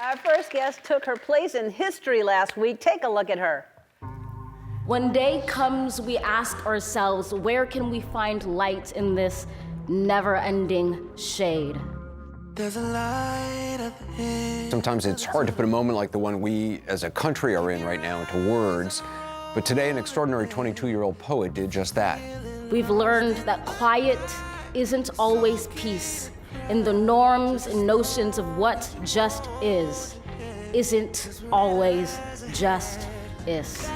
Our first guest took her place in history last week. Take a look at her. When day comes, we ask ourselves, where can we find light in this never-ending shade? There's a light at the end. Sometimes it's hard to put a moment like the one we as a country are in right now into words, but today an extraordinary 22-year-old poet did just that. We've learned that quiet isn't always peace, and the norms and notions of what just is isn't always just is.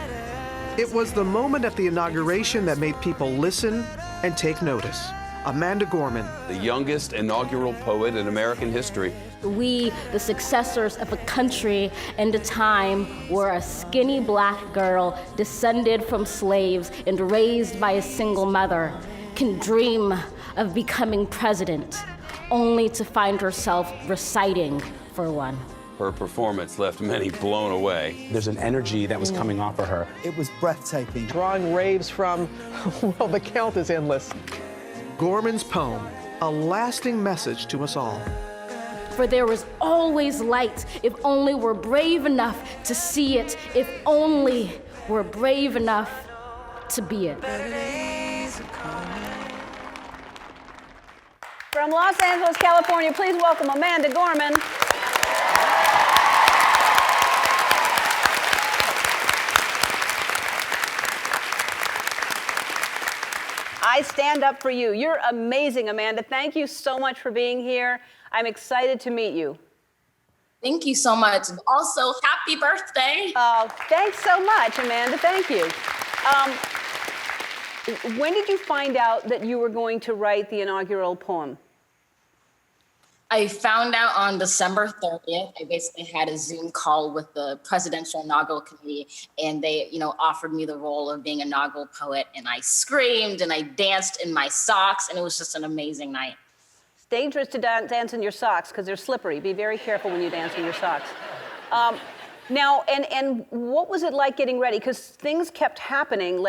It was the moment at the inauguration that made people listen and take notice. Amanda Gorman, the youngest inaugural poet in American history. We, the successors of a country and a time where a skinny black girl descended from slaves and raised by a single mother, can dream of becoming president, only to find herself reciting for one. Her performance left many blown away. There's an energy that was coming off of her. It was breathtaking. Drawing raves from, well, the count is endless. Gorman's poem, a lasting message to us all. For there was always light, if only we're brave enough to see it, if only we're brave enough to be it. From Los Angeles, California, please welcome Amanda Gorman. I stand up for you. You're amazing, Amanda. Thank you so much for being here. I'm excited to meet you. Thank you so much. Also, happy birthday. Oh, thanks so much, Amanda. Thank you. When did you find out that you were going to write the inaugural poem? I found out on December 30th. I basically had a Zoom call with the Presidential Inaugural Committee, and they, offered me the role of being inaugural poet, and I screamed and I danced in my socks, and it was just an amazing night. It's dangerous to dance in your socks because they're slippery. Be very careful when you dance in your socks. Now, and what was it like getting ready? Because things kept happening.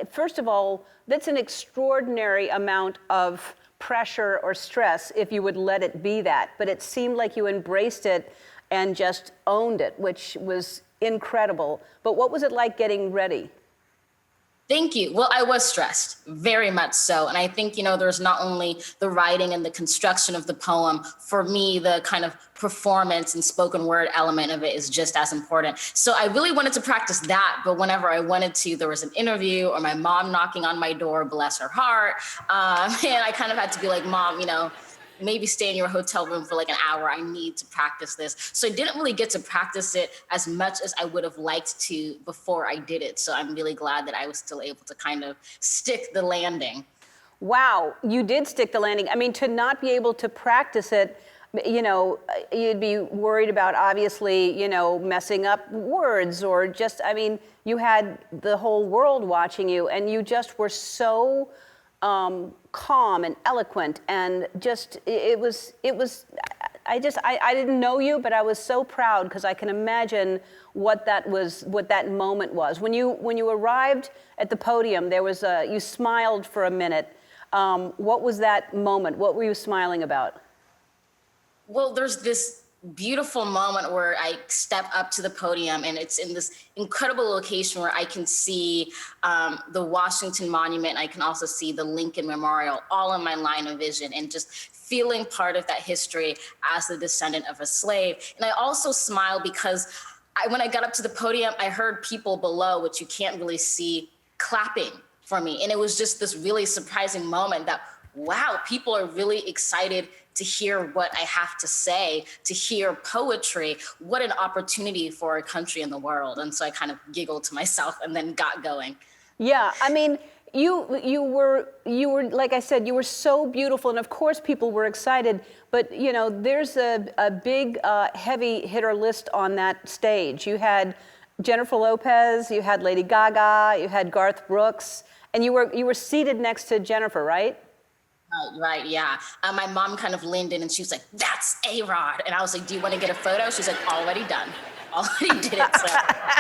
First of all, that's an extraordinary amount of pressure or stress if you would let it be that. But it seemed like you embraced it and just owned it, which was incredible. But what was it like getting ready? Thank you. Well, I was stressed, very much so. And I think, there's not only the writing and the construction of the poem. For me, the kind of performance and spoken word element of it is just as important. So I really wanted to practice that. But whenever I wanted to, there was an interview or my mom knocking on my door, bless her heart. And I kind of had to be like, Mom, maybe stay in your hotel room for like an hour. I need to practice this. So I didn't really get to practice it as much as I would have liked to before I did it. So I'm really glad that I was still able to kind of stick the landing. Wow, you did stick the landing. I mean, to not be able to practice it, you'd be worried about obviously, messing up words or just, you had the whole world watching you and you just were so calm and eloquent and just I didn't know you, but I was so proud because I can imagine what that moment was. When you arrived at the podium, you smiled for a minute. What was that moment? What were you smiling about? Well, there's this beautiful moment where I step up to the podium and it's in this incredible location where I can see the Washington Monument. I can also see the Lincoln Memorial all in my line of vision and just feeling part of that history as the descendant of a slave. And I also smile because when I got up to the podium, I heard people below, which you can't really see, clapping for me. And it was just this really surprising moment that, wow, people are really excited to hear what I have to say, to hear poetry. What an opportunity for our country and the world. And so I kind of giggled to myself and then got going. Yeah, you were, like I said, you were so beautiful. And of course people were excited, but there's a big heavy hitter list on that stage. You had Jennifer Lopez, you had Lady Gaga, you had Garth Brooks, and you were seated next to Jennifer, right? Right, yeah. My mom kind of leaned in and she was like, "That's A-Rod." And I was like, "Do you want to get a photo?" She's like, "Already done. already did it, so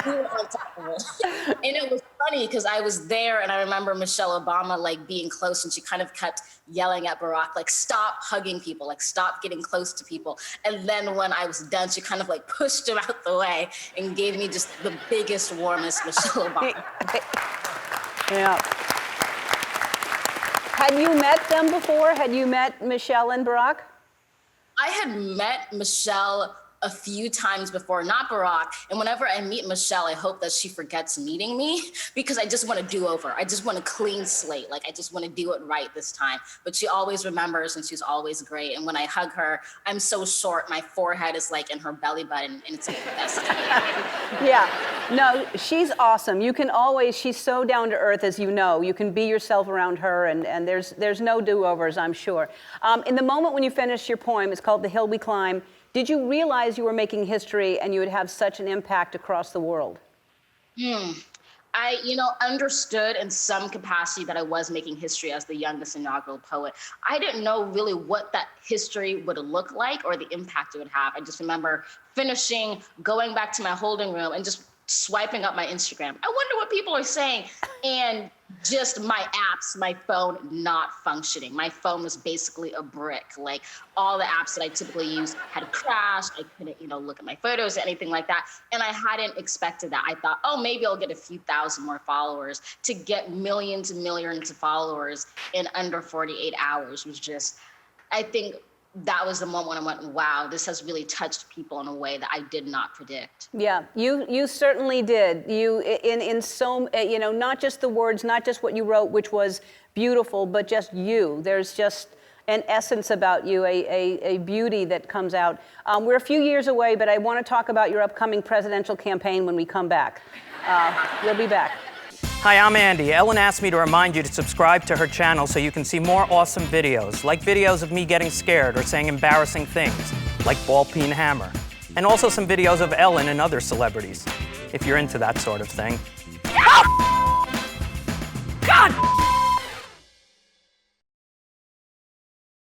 we were on top of it. And it was funny because I was there and I remember Michelle Obama like being close and she kind of kept yelling at Barack, like, stop hugging people, like, stop getting close to people. And then when I was done, she kind of like pushed him out the way and gave me just the biggest, warmest Michelle Obama. Yeah. Had you met them before? Had you met Michelle and Barack? I had met Michelle a few times before, not Barack. And whenever I meet Michelle, I hope that she forgets meeting me because I just want to do over. I just want a clean slate. Like, I just want to do it right this time. But she always remembers and she's always great. And when I hug her, I'm so short. My forehead is like in her belly button and it's like the best. Yeah, no, she's awesome. You can always, she's so down to earth, as you know. You can be yourself around her and there's no do-overs, I'm sure. In the moment when you finished your poem, it's called The Hill We Climb, did you realize you were making history and you would have such an impact across the world? I, understood in some capacity that I was making history as the youngest inaugural poet. I didn't know really what that history would look like or the impact it would have. I just remember finishing, going back to my holding room and just swiping up my Instagram. I wonder what people are saying. And just my apps, my phone not functioning. My phone was basically a brick. Like all the apps that I typically use had crashed. I couldn't, look at my photos or anything like that. And I hadn't expected that. I thought, oh, maybe I'll get a few thousand more followers. To get millions and millions of followers in under 48 hours was just, I think that was the moment when I went, wow, this has really touched people in a way that I did not predict. Yeah, you certainly did. You, in so, not just the words, not just what you wrote, which was beautiful, but just you. There's just an essence about you, a beauty that comes out. We're a few years away, but I want to talk about your upcoming presidential campaign when we come back. We'll be back. Hi, I'm Andy. Ellen asked me to remind you to subscribe to her channel so you can see more awesome videos, like videos of me getting scared or saying embarrassing things, like ball peen hammer, and also some videos of Ellen and other celebrities, if you're into that sort of thing. Oh! God!